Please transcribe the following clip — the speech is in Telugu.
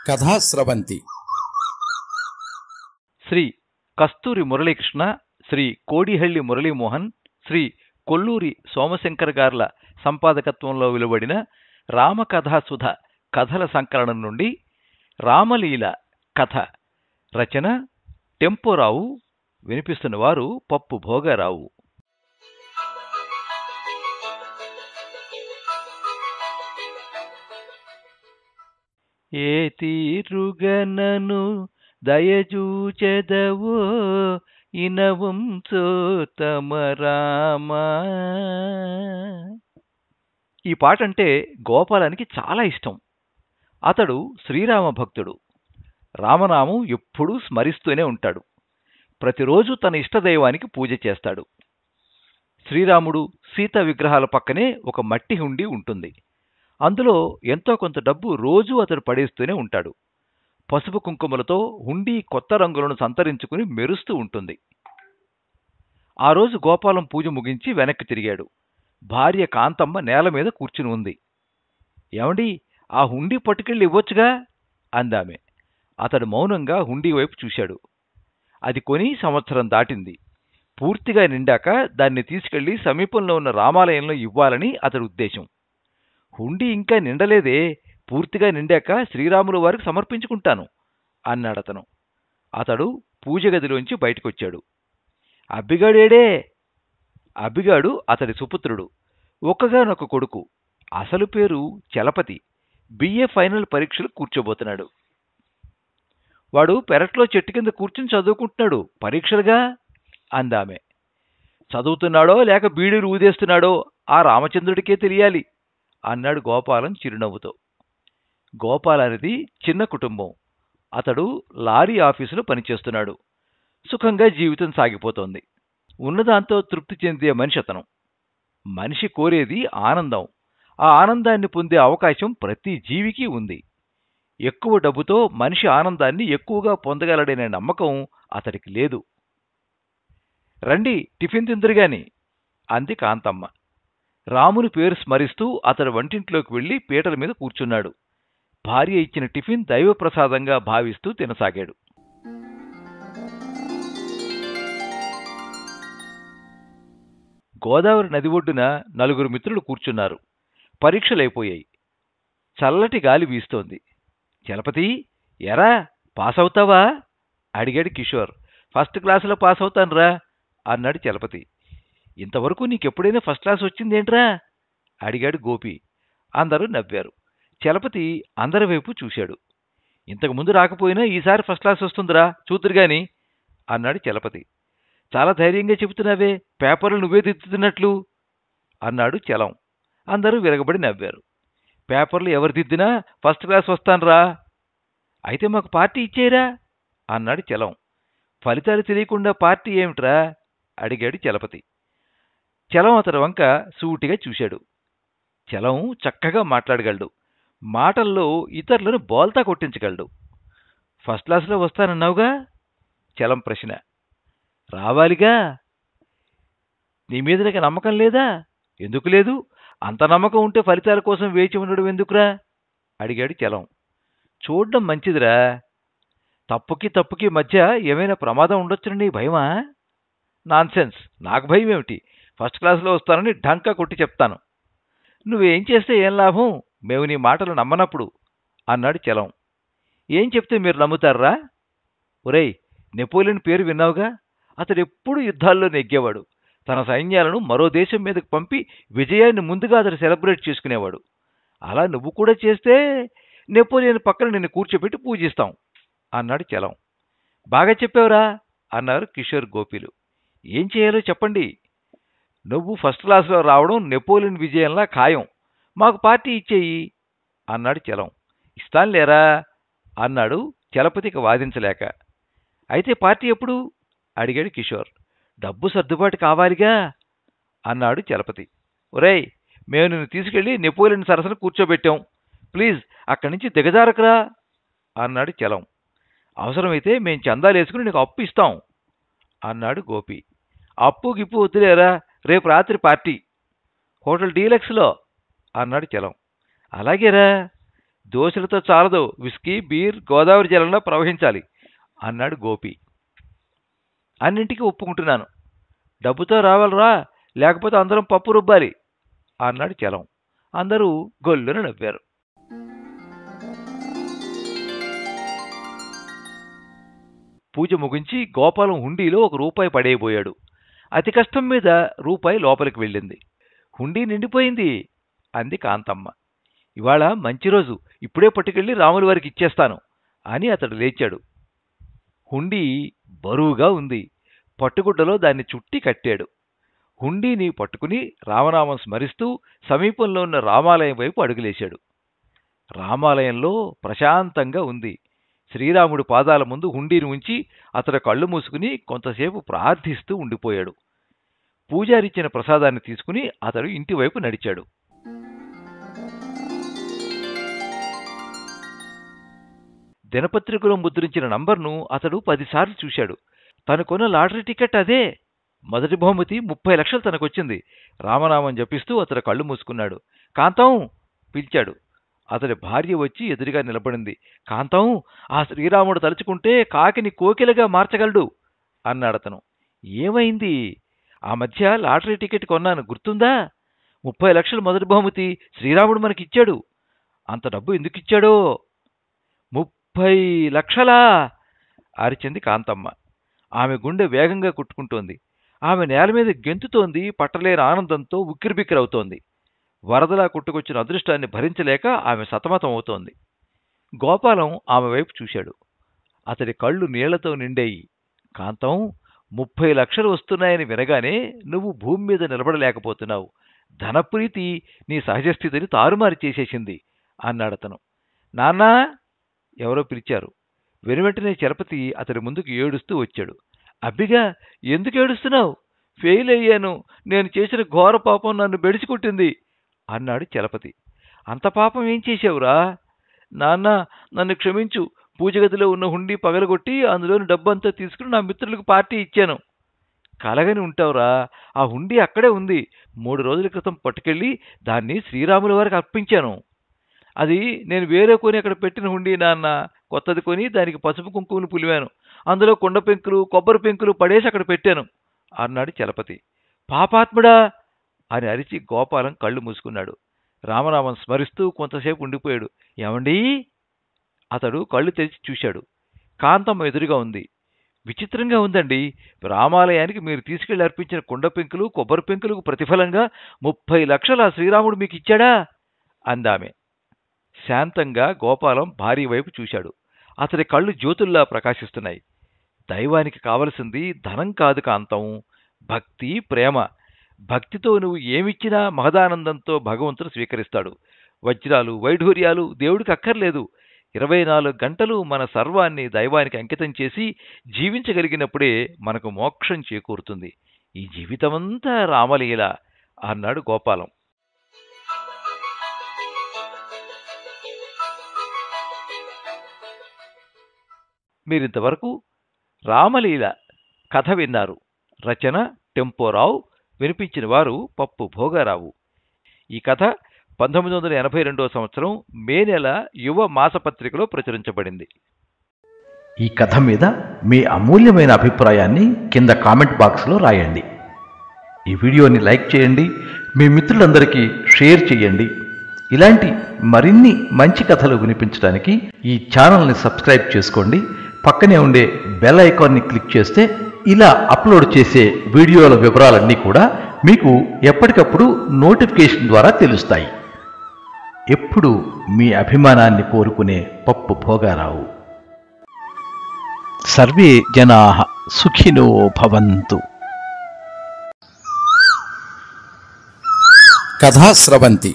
కథాస్రవంతి శ్రీ కస్తూరి మురళీకృష్ణ, శ్రీ కోడిహళ్లి మురళీమోహన్, శ్రీ కొల్లూరి సోమశంకర్ గార్ల సంపాదకత్వంలో వెలువడిన రామకథాసుధ కథల సంకలనం నుండి రామలీల కథ. రచన టెంపోరావు. వినిపిస్తున్నవారు పప్పు భోగారావు. ఏ తీరుగనను దయజూచెదవో ఇనవంచోత్తమ రామా. ఈ పాట అంటే గోపాలానికి చాలా ఇష్టం. అతడు శ్రీరామ భక్తుడు. రామనామం ఎప్పుడూ స్మరిస్తూనే ఉంటాడు. ప్రతిరోజు తన ఇష్టదైవానికి పూజ చేస్తాడు. శ్రీరాముడు, సీత విగ్రహాల పక్కనే ఒక మట్టి హుండీ ఉంటుంది. అందులో ఎంతో కొంత డబ్బు రోజూ అతడు పడేస్తూనే ఉంటాడు. పసుపు కుంకుమలతో హుండీ కొత్త రంగులను సంతరించుకుని మెరుస్తూ ఉంటుంది. ఆ రోజు గోపాలం పూజ ముగించి వెనక్కి తిరిగాడు. భార్య కాంతమ్మ నేల మీద కూర్చుని ఉంది. ఏమండి, ఆ హుండీ పట్టుకెళ్ళి ఇవ్వొచ్చుగా అందామె. అతడు మౌనంగా హుండీ వైపు చూశాడు. అది కొని సంవత్సరం దాటింది. పూర్తిగా నిండాక దాన్ని తీసుకెళ్లి సమీపంలో ఉన్న రామాలయంలో ఇవ్వాలని అతడి ఉద్దేశం. హుండీ ఇంకా నిండలేదే, పూర్తిగా నిండాక శ్రీరాములు వారికి సమర్పించుకుంటాను అన్నాడతను. అతడు పూజ గదిలోంచి బయటకొచ్చాడు. అబ్బిగాడేడే? అబ్బిగాడు అతడి సుపుత్రుడు, ఒక్కగానొక్క కొడుకు. అసలు పేరు చలపతి. బిఏ ఫైనల్ పరీక్షలు కూర్చోబోతున్నాడు. వాడు పెరట్లో చెట్టు కింద కూర్చుని చదువుకుంటున్నాడు, పరీక్షలుగా అందామె. చదువుతున్నాడో లేక బీడీలు ఊదేస్తున్నాడో ఆ రామచంద్రుడికే తెలియాలి అన్నాడు గోపాలం చిరునవ్వుతో. గోపాలనిది చిన్న కుటుంబం. అతడు లారీ ఆఫీసులో పనిచేస్తున్నాడు. సుఖంగా జీవితం సాగిపోతోంది. ఉన్నదాంతో తృప్తి చెందే మనిషి అతను. మనిషి కోరేది ఆనందం. ఆ ఆనందాన్ని పొందే అవకాశం ప్రతి జీవికి ఉంది. ఎక్కువ డబ్బుతో మనిషి ఆనందాన్ని ఎక్కువగా పొందగలడనే నమ్మకం అతడికి లేదు. రండి, టిఫిన్ తిందురుగాని అంది కాంతమ్మ. రాముని పేరు స్మరిస్తూ అతడు వంటింట్లోకి వెళ్లి పీటల మీద కూర్చున్నాడు. భార్య ఇచ్చిన టిఫిన్ దైవప్రసాదంగా భావిస్తూ తినసాగాడు. గోదావరి నది ఒడ్డున నలుగురు మిత్రులు కూర్చున్నారు. పరీక్షలైపోయాయి. చల్లటి గాలి వీస్తోంది. చలపతి, ఎరా పాసవుతావా అడిగాడు కిషోర్. ఫస్ట్ క్లాసులో పాసవుతానురా అన్నాడు చలపతి. ఇంతవరకు నీకెప్పుడైనా ఫస్ట్ క్లాస్ వచ్చిందేంట్రా అడిగాడు గోపి. అందరూ నవ్వారు. చలపతి అందరి వైపు చూశాడు. ఇంతకుముందు రాకపోయినా ఈసారి ఫస్ట్ క్లాస్ వస్తుందిరా, చూతురుగాని అన్నాడు చలపతి. చాలా ధైర్యంగా చెబుతున్నావే, పేపర్లు నువ్వే దిద్దుతున్నట్లు అన్నాడు చలం. అందరూ విరగబడి నవ్వారు. పేపర్లు ఎవరు దిద్దినా ఫస్ట్ క్లాస్ వస్తానురా. అయితే మాకు పార్టీ ఇచ్చేయరా అన్నాడు చలం. ఫలితాలు తెలియకుండా పార్టీ ఏమిట్రా అడిగాడు చలపతి. చలం అతడి వంక సూటిగా చూశాడు. చలం చక్కగా మాట్లాడగలడు. మాటల్లో ఇతరులను బోల్తా కొట్టించగలడు. ఫస్ట్ క్లాసులో వస్తానన్నావుగా? చలం ప్రశ్న. రావాలిగా. నీ మీద నీకు నమ్మకం లేదా? ఎందుకు లేదు? అంత నమ్మకం ఉంటే ఫలితాల కోసం వేచి ఉండడం ఎందుకురా అడిగాడు చలం. చూడ్డం మంచిదిరా. తప్పుకి మధ్య ఏమైనా ప్రమాదం ఉండొచ్చునని భయమా? నాన్సెన్స్, నాకు భయం ఏమిటి? ఫస్ట్ క్లాసులో వస్తానని ఢంకా కొట్టి చెప్తాను. నువ్వేం చేస్తే ఏం లాభం, మేము నీ మాటలు నమ్మనప్పుడు అన్నాడు చలం. ఏం చెప్తే మీరు నమ్ముతారా? ఒరేయ్, నెపోలియన్ పేరు విన్నావుగా? అతడెప్పుడు యుద్ధాల్లో నెగ్గేవాడు. తన సైన్యాలను మరో దేశం మీదకు పంపి విజయాన్ని ముందుగా అతడు సెలబ్రేట్ చేసుకునేవాడు. అలా నువ్వు కూడా చేస్తే నెపోలియన్ పక్కన నిన్ను కూర్చోబెట్టి పూజిస్తాం అన్నాడు చలం. బాగా చెప్పావురా అన్నారు కిషోర్, గోపిలు. ఏం చేయాలో చెప్పండి. నువ్వు ఫస్ట్ క్లాసులో రావడం నెపోలియన్ విజయంలా ఖాయం. మాకు పార్టీ ఇచ్చేయి అన్నాడు చలం. ఇస్తాన్లేరా అన్నాడు చలపతికి వాదించలేక. అయితే పార్టీ ఎప్పుడు అడిగాడు కిషోర్. డబ్బు సర్దుబాటు కావాలిగా అన్నాడు చలపతి. ఒరేయ్, మేము నిన్ను తీసుకెళ్లి నెపోలియన్ సరసన కూర్చోబెట్టాం. ప్లీజ్ అక్కడి నుంచి దిగజారకురా అన్నాడు చలం. అవసరమైతే మేం చందాలేసుకుని నీకు అప్పు ఇస్తాం అన్నాడు గోపి. అప్పు గిప్పు వద్దులేరా, రేపు రాత్రి పార్టీ హోటల్ డీలక్స్లో అన్నాడు చలం. అలాగేరా. దోశలతో చాలదు, విస్కీ, బీర్ గోదావరి జలంలో ప్రవహించాలి అన్నాడు గోపి. అన్నింటికీ ఒప్పుకుంటున్నాను. డబ్బుతో రావాలరా, లేకపోతే అందరం పప్పు రుబ్బాలి అన్నాడు చలం. అందరూ గొల్లున నవ్వారు. పూజ ముగించి గోపాలం హుండీలో ₹1 పడేయబోయాడు. అతి కష్టం మీద రూపాయి లోపలికి వెళ్ళింది. హుండీ నిండిపోయింది అంది కాంతమ్మ. ఇవాళ మంచి రోజు, ఇప్పుడే పట్టుకెళ్ళి రాముల వారికి ఇచ్చేస్తాను అని అతడు లేచాడు. హుండీ బరువుగా ఉంది. పట్టుగుడ్డలో దాన్ని చుట్టి కట్టాడు. హుండీని పట్టుకుని రామనామం స్మరిస్తూ సమీపంలో ఉన్న రామాలయం వైపు అడుగులేశాడు. రామాలయంలో ప్రశాంతంగా ఉంది. శ్రీరాముడు పాదాల ముందు హుండీని ఉంచి అతడు కళ్ళు మూసుకుని కొంతసేపు ప్రార్థిస్తూ ఉండిపోయాడు. పూజారిచ్చిన ప్రసాదాన్ని తీసుకుని అతడు ఇంటివైపు నడిచాడు. దినపత్రికలో ముద్రించిన నంబర్ను అతడు 10 సార్లు చూశాడు. తను కొన్న లాటరీ టికెట్ అదే. మొదటి బహుమతి 30 లక్షలు తనకొచ్చింది. రామనామం జపిస్తూ అతడు కళ్ళు మూసుకున్నాడు. కాంతం పిలిచాడు. అతడి భార్య వచ్చి ఎదురుగా నిలబడింది. కాంతం, ఆ శ్రీరాముడు తలుచుకుంటే కాకిని కోకిలగా మార్చగలడు అన్నాడతను. ఏమైంది? ఆ మధ్య లాటరీ టికెట్ కొన్నాను, గుర్తుందా? 30 లక్షలు మొదటి బహుమతి శ్రీరాముడు మనకిచ్చాడు. అంత డబ్బు ఎందుకిచ్చాడో? 30 లక్షలా అరిచింది కాంతమ్మ. ఆమె గుండె వేగంగా కుట్టుకుంటోంది. ఆమె నేల మీద గెంతుతోంది. పట్టలేని ఆనందంతో ఉక్కిరిబిక్కిరవుతోంది. వరదలా కొట్టుకొచ్చిన అదృష్టాన్ని భరించలేక ఆమె సతమతం అవుతోంది. గోపాలం ఆమె వైపు చూశాడు. అతడి కళ్ళు నీళ్లతో నిండాయి. కాంతం, 30 లక్షలు వస్తున్నాయని వినగానే నువ్వు భూమి మీద నిలబడలేకపోతున్నావు. ధనప్రీతి నీ సహజస్థితిని తారుమారు చేసేసింది అన్నాడతను. నాన్నా, ఎవరో పిలిచారు. వెనువెంటనే చలపతి అతడి ముందుకు ఏడుస్తూ వచ్చాడు. అబ్బిగా, ఎందుకు ఏడుస్తున్నావు? ఫెయిల్ అయ్యాను. నేను చేసిన ఘోర పాపం నన్ను బెడిసికొట్టింది అన్నాడు చలపతి. అంత పాపం ఏం చేశావురా? నాన్న, నన్ను క్షమించు. పూజగదిలో ఉన్న హుండీ పగలగొట్టి అందులోని డబ్బంతా తీసుకుని నా మిత్రులకు పార్టీ ఇచ్చాను. కలగని ఉంటావురా, ఆ హుండీ అక్కడే ఉంది. 3 రోజుల క్రితం పట్టుకెళ్ళి దాన్ని శ్రీరాముల వారికి అర్పించాను. అది నేను వేరే కొని అక్కడ పెట్టిన హుండీ నాన్న. కొత్తది కొని దానికి పసుపు కుంకుమను పులివాను. అందులో కొండ పెంకులు, కొబ్బరి పెంకులు పడేసి అక్కడ పెట్టాను అన్నాడు చలపతి. పాపాత్ముడా అని అరిచి గోపాలం కళ్ళు మూసుకున్నాడు. రామనామం స్మరిస్తూ కొంతసేపు ఉండిపోయాడు. ఏమండీ? అతడు కళ్ళు తెరిచి చూశాడు. కాంతమ్మ ఎదురుగా ఉంది. విచిత్రంగా ఉందండి. రామాలయానికి మీరు తీసుకెళ్లి అర్పించిన కొండ పెంకులు, కొబ్బరి పెంకులకు ప్రతిఫలంగా 30 లక్షల శ్రీరాముడు మీకు ఇచ్చాడా అందామె. శాంతంగా గోపాలం భార్య వైపు చూశాడు. అతడి కళ్ళు జ్యోతుల్లా ప్రకాశిస్తున్నాయి. దైవానికి కావలసింది ధనం కాదు కాంతం, భక్తి, ప్రేమ. భక్తితో నువ్వు ఏమిచ్చినా మహదానందంతో భగవంతుడు స్వీకరిస్తాడు. వజ్రాలు, వైఢూర్యాలు దేవుడికి అక్కర్లేదు. 24 గంటలు మన సర్వాన్ని దైవానికి అంకితం చేసి జీవించగలిగినప్పుడే మనకు మోక్షం చేకూరుతుంది. ఈ జీవితమంతా రామలీల అన్నాడు గోపాలం. మీరింతవరకు రామలీల కథ విన్నారు. రచన టెంపోరావు. వినిపించిన వారు పప్పు భోగారావు. ఈ కథ 1982 సంవత్సరం మే నెల యువ మాసపత్రికలో ప్రచురించబడింది. ఈ కథ మీద మీ అమూల్యమైన అభిప్రాయాన్ని కింద కామెంట్ బాక్స్లో రాయండి. ఈ వీడియోని లైక్ చేయండి, మీ మిత్రులందరికీ షేర్ చేయండి. ఇలాంటి మరిన్ని మంచి కథలు వినిపించడానికి ఈ ఛానల్ని సబ్స్క్రైబ్ చేసుకోండి. పక్కనే ఉండే బెల్ ఐకాన్ని క్లిక్ చేస్తే ఇలా అప్లోడ్ చేసే వీడియోల వివరాలన్నీ కూడా మీకు ఎప్పటికప్పుడు నోటిఫికేషన్ ద్వారా తెలుస్తాయి. ఎప్పుడు మీ అభిమానాన్ని కోరుకునే పప్పు భోగారావు. సర్వే జనాః సుఖినో భవంతు. కథా స్రవంతి